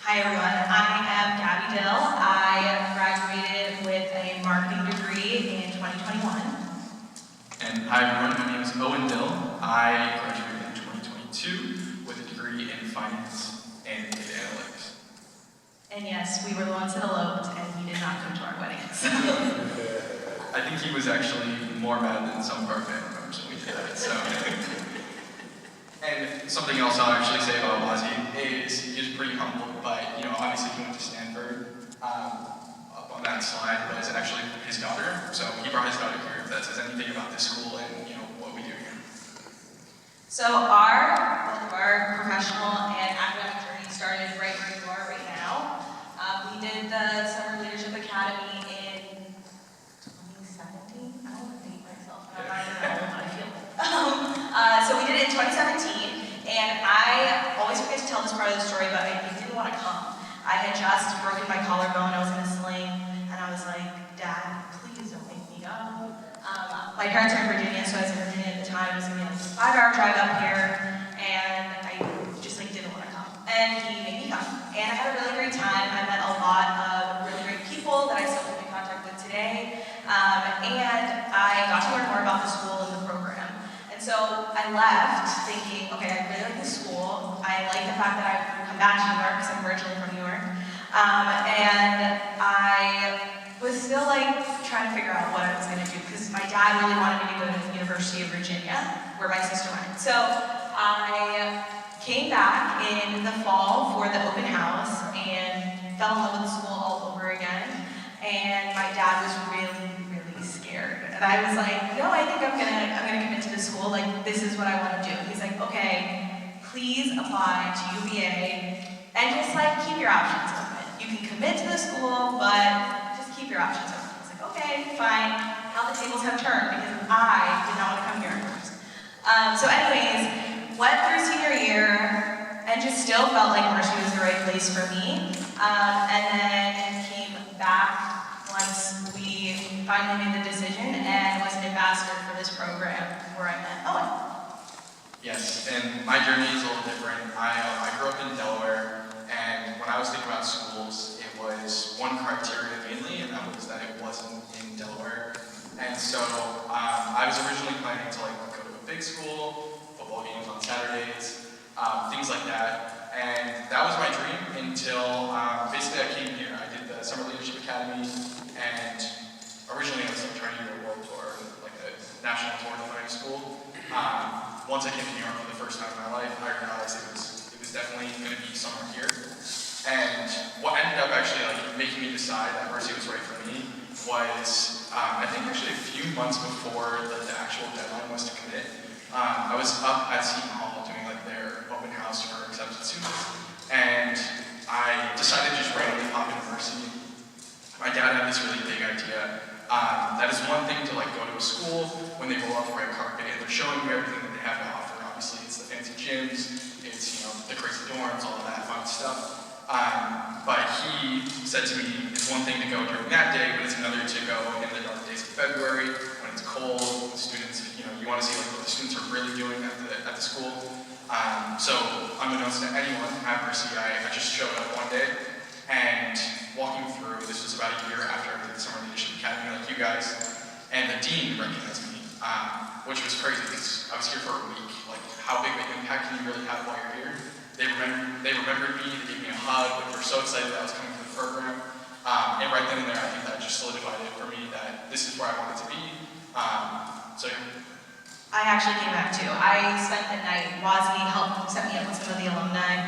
Hi everyone, I am Gabby Dill. I graduated with a marketing degree in 2021. And hi everyone, my name is Owen Dill. I graduated in 2022 with a degree in finance and data analytics. And yes, we were the ones that eloped and he did not come to our wedding. So. I think he was actually more mad than some of our family members when we did that. So. And something else I'll actually say about Wazzy is he's pretty humble, but obviously he went to Stanford. Up on that slide was actually his daughter, so he brought his daughter here if that says anything about this school and what we do here. So both of our professional and academic journey started right where you are right now. We did the Summer Leadership Academy in 2017. I don't want to date myself, and I'm not even that old, but I feel it. So we did it in 2017, and I always forget to tell this part of the story, but I didn't want to come. I had just broken my collarbone, I was in a sling, and I was like, Dad, please don't make me go. My parents are in Virginia, so I was in Virginia at the time. It was going to be like a 5-hour drive up here, and I just didn't want to come. And he made me come, and I had a really great time. I met a lot of really great people that I still keep in contact with today, and I got to learn more about the school and the program. And so I left thinking, okay, I really like this school. I like the fact that I come back to New York because I'm originally from New York, and I was still trying to figure out what I was going to do because my dad really wanted me to go to the University of Virginia, where my sister went. So I came back in the fall for the open house and fell in love with the school all over again. And my dad was really, really scared. And I was like, no, I think I'm gonna commit to this school. This is what I want to do. He's like, okay, please apply to UVA and just keep your options open. You can commit to the school, but just keep your options open. I was like, okay, fine. How the tables have turned because I did not want to come here at first. So anyways, went through senior year and just still felt like Mercy was the right place for me. And then came back once we finally made the decision and was an ambassador for this program where I met Owen. Yes, and my journey is a little different. I grew up in Delaware, and when I was thinking about schools, it was one criteria mainly, and that was that it wasn't in Delaware. And so I was originally planning to go to a big school, football games on Saturdays, things like that. And that was my dream until basically I came here. I did the Summer Leadership Academy, and originally I was trying to do a world tour, like a national tour of my school. Once I came to New York for the first time in my life, I realized it was definitely going to be somewhere here. And what ended up actually making me decide that Mercy was right for me was, I think actually a few months before the actual deadline was to commit, I was up at Seton Hall doing their open house for accepted students, and I decided to just randomly pop into Mercy. My dad had this really big idea. That is one thing to go to a school when they roll out the red carpet and they're showing you everything that they have to offer. Obviously, it's the fancy gyms, it's the crazy dorms, all of that fun stuff. But he said to me, it's one thing to go during that day, but it's another to go in the dark days of February when it's cold. The students, you want to see what the students are really doing at the school. So unbeknownst to anyone at Mercy, I just showed up one day and walking through. This was about a year after I did the Summer Leadership Academy, like you guys, and the dean recognized me, which was crazy because I was here for a week. How big of an impact can you really have while you're here? They remembered me, they gave me a hug, they were so excited that I was coming to the program. And right then and there, I think that just solidified it for me that this is where I wanted to be. So yeah. I actually came back too. I spent the night. Wazzy helped set me up with some of the alumni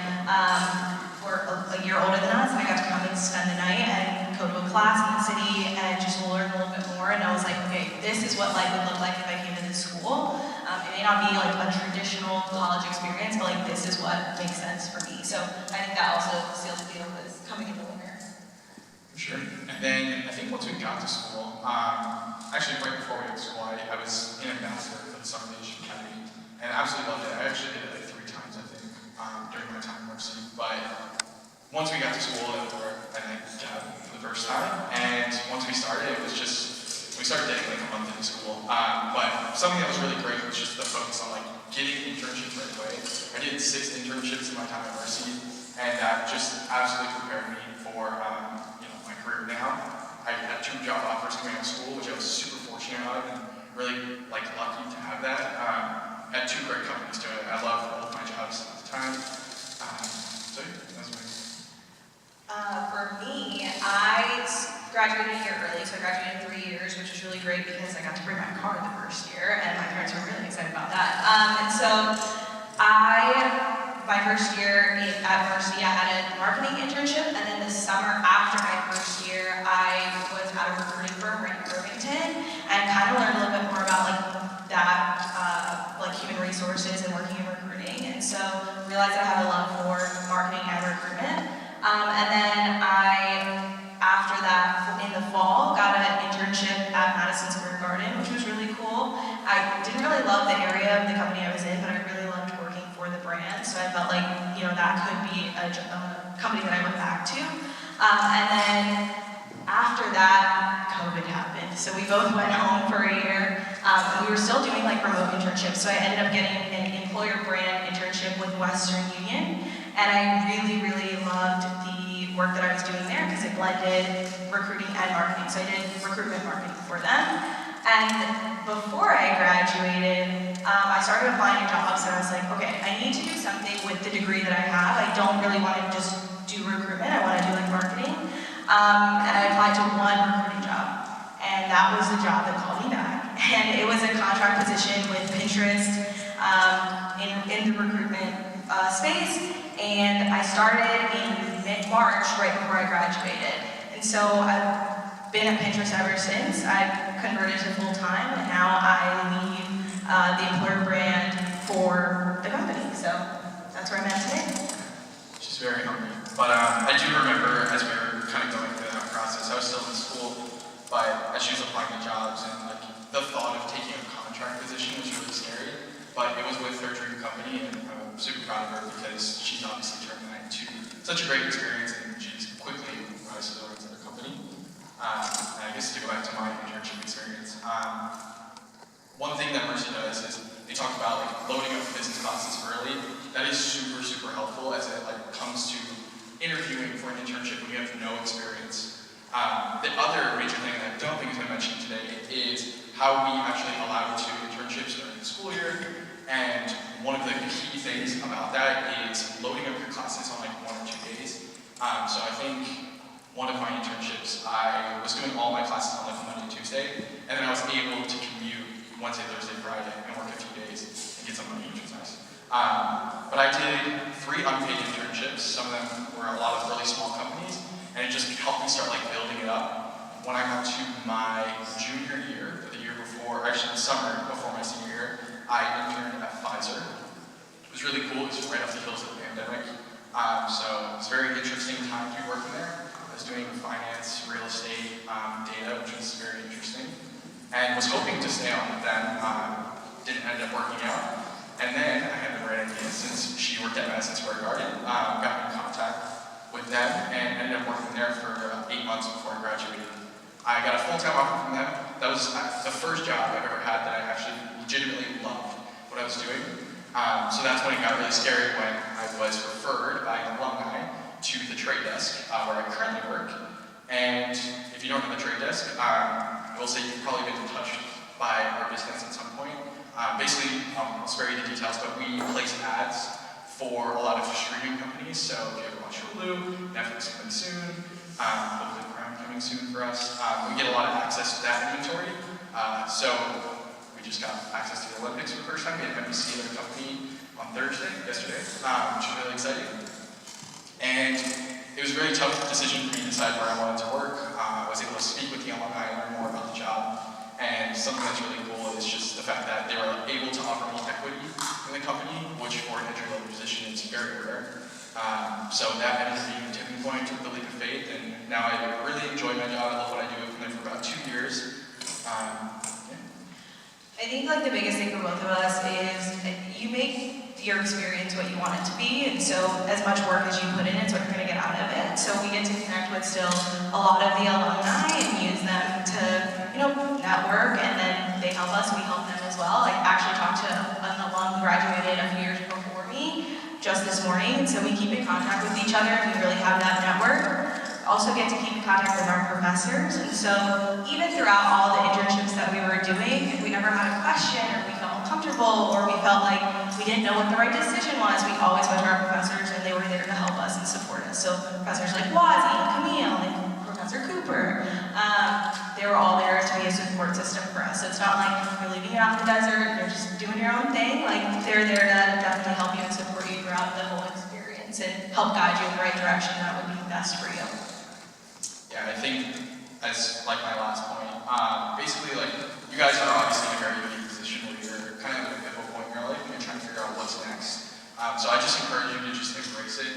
who were a year older than us. I got to come and spend the night and go to a class in the city and just learn a little bit more. And I was like, okay, this is what life would look like if I came to this school. It may not be a traditional college experience, but this is what makes sense for me. So I think that also seals the deal with coming in the winter. For sure. And then I think once we got to school, actually right before we went to school, I was an ambassador for the Summer Leadership Academy, and I absolutely loved it. I actually did it 3 times, I think, during my time at Mercy. But once we got to school, I met Dad for the first time, and once we started, it was just, we started dating a month into school. But something that was really great was just the focus on getting internships right away. I did 6 internships in my time at Mercy, and that just absolutely prepared me for my career now. I had 2 job offers coming out of school, which I was super fortunate of and really lucky to have that. I had 2 great companies doing it. I loved both my jobs at the time. So yeah, that's my. For me, I graduated a year early, so I graduated in 3 years, which was really great because I got to bring my car the first year, and my parents were really excited about that. And so my first year at university, I had a marketing internship, and then the summer after my first year, I was at a recruiting firm right in Irvington, and kind of learned a little bit more about human resources and working in recruiting, and so realized I had a love for marketing and recruitment. And then after that, in the fall, got an internship at Madison Square Garden, which was really cool. I didn't really love the area of the company I was in, but I really loved working for the brand, so I felt like, that could be a company that I went back to. And then after that, COVID happened. So we both went home for a year, and we were still doing remote internships. So I ended up getting an employer brand internship with Western Union, and I really, really loved the work that I was doing there because it blended recruiting and marketing. So I did recruitment marketing for them. And before I graduated, I started applying to jobs, and I was like, okay, I need to do something with the degree that I have. I don't really want to just do recruitment. I want to do marketing. And I applied to one recruiting job, and that was the job that called me back. And it was a contract position with Pinterest in the recruitment space, and I started in mid-March, right before I graduated. And so I've been at Pinterest ever since. I've converted to full-time, and now I lead the employer brand for the company. So that's where I'm at today. She's very hungry. But I do remember as we were kind of going through that process, I was still in school, but as she was applying to jobs, and the thought of taking a contract position was really scary. But it was with her dream company, and I'm super proud of her because she's obviously turned that into such a great experience, and she's quickly rises over to the company. And I guess to go back to my internship experience, one thing that Mercy does is they talk about loading up business classes early. That is super, super helpful as it comes to interviewing for an internship when you have no experience. The other major thing that I don't think has been mentioned today is how we actually allow 2 internships during the school year. And one of the key things about that is loading up your classes on 1 or 2 days. So I think one of my internships, I was doing all my classes on Monday, Tuesday, and then I was able to commute Wednesday, Thursday, Friday, and work a few days and get some money, which was nice. But I did 3 unpaid internships. Some of them were a lot of really small companies, and it just helped me start building it up. When I got to my junior year, or the year before, actually the summer before my senior year, I interned at Pfizer. It was really cool. It was right off the heels of the pandemic. So it was a very interesting time to be working there. I was doing finance, real estate, data, which was very interesting. And was hoping to stay on with them. Didn't end up working out. And then I had the right idea, since she worked at Madison Square Garden, got in contact with them and ended up working there for 8 months before I graduated. I got a full-time offer from them. That was the first job I've ever had that I actually legitimately loved what I was doing. So that's when it got really scary when I was referred by an alumni to the trade desk where I currently work. And if you don't know the trade desk, I will say you've probably been touched by our business at some point. Basically, I'll spare you the details, but we place ads for a lot of streaming companies. So if you ever watch Hulu, Netflix coming soon, hopefully Prime coming soon for us. We get a lot of access to that inventory. So we just got access to the Olympics for the first time. We had NBC at our company on yesterday, which is really exciting. And it was a very tough decision for me to decide where I wanted to work. I was able to speak with the alumni and learn more about the job. And something that's really cool is just the fact that they were able to offer me equity in the company, which for an entry-level position is very rare. So that ended up being a tipping point, took the leap of faith, and now I really enjoy my job. I love what I do. I've been there for about 2 years. I think the biggest thing for both of us is you make your experience what you want it to be, and so as much work as you put in, it's what you're going to get out of it. So we get to connect with still a lot of the alumni and use them to, network, and then they help us, we help them as well. I actually talked to an alum who graduated a few years before me just this morning, and so we keep in contact with each other, and we really have that network. Also get to keep in contact with our professors, and so even throughout all the internships that we were doing, if we ever had a question or we felt uncomfortable or we felt like we didn't know what the right decision was, we always went to our professors and they were there to help us and support us. So professors like Wazzy, Camille, and Professor Cooper, they were all there to be a support system for us. So it's not like you're leaving it out in the desert and you're just doing your own thing. Like they're there to definitely help you and support you throughout the whole experience and help guide you in the right direction that would be best for you. Yeah, I think as like my last point, basically like you guys are obviously in a very unique position where you're kind of at a pivotal point in your life and you're trying to figure out what's next. So I just encourage you to just embrace it.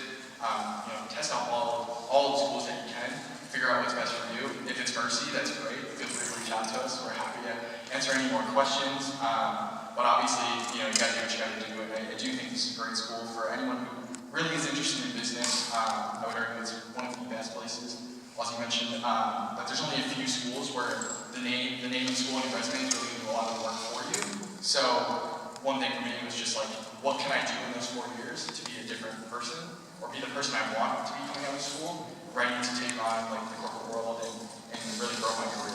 Test out all the schools that you can, figure out what's best for you. If it's Mercy, that's great. Feel free to reach out to us. We're happy to answer any more questions. But obviously, you gotta do what you gotta do. And I do think this is a great school for anyone who really is interested in business. I would argue it's one of the best places. As you mentioned, that there's only a few schools where the name of the school and your resume is really doing a lot of the work for you. So one thing for me was just like, what can I do in those 4 years to be a different person, or be the person I want to be coming out of school, ready to take on like the corporate world and really grow my career.